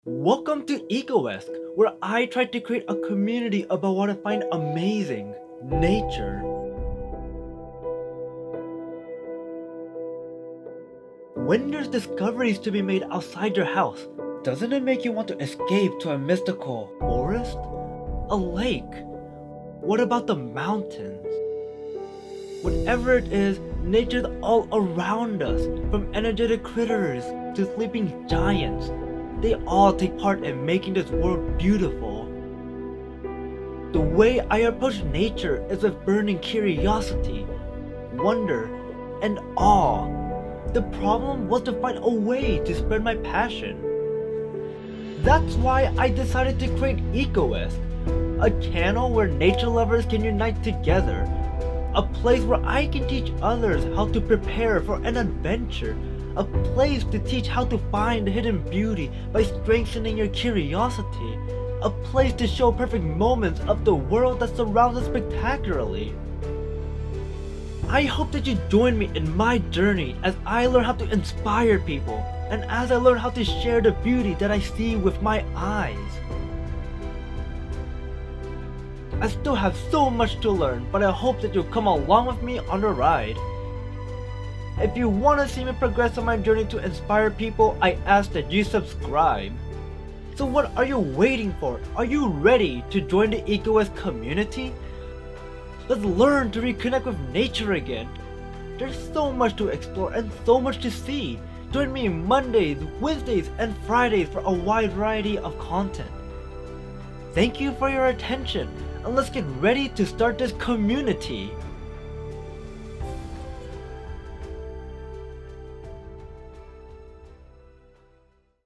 Welcome to EcoEsque, where I try to create a community about what I find amazing, nature. When there's discoveries to be made outside your house, doesn't it make you want to escape to a mystical forest? A lake? What about the mountains? Whatever it is, nature's all around us, from energetic critters to sleeping giants. They all take part in making this world beautiful. The way I approach nature is with burning curiosity, wonder, and awe. The problem was to find a way to spread my passion. That's why I decided to create EcoEsque, a channel where nature lovers can unite together, a place where I can teach others how to prepare for an adventure, a place to teach how to find hidden beauty by strengthening your curiosity, a place to show perfect moments of the world that surrounds us spectacularly. I hope that you join me in my journey as I learn how to inspire people, and as I learn how to share the beauty that I see with my eyes. I still have so much to learn, but I hope that you'll come along with me on the ride. If you want to see me progress on my journey to inspire people, I ask that you subscribe. So what are you waiting for? Are you ready to join the EcoEsque community? Let's learn to reconnect with nature again. There's so much to explore and so much to see. Join me Mondays, Wednesdays, and Fridays for a wide variety of content. Thank you for your attention, and let's get ready to start this community.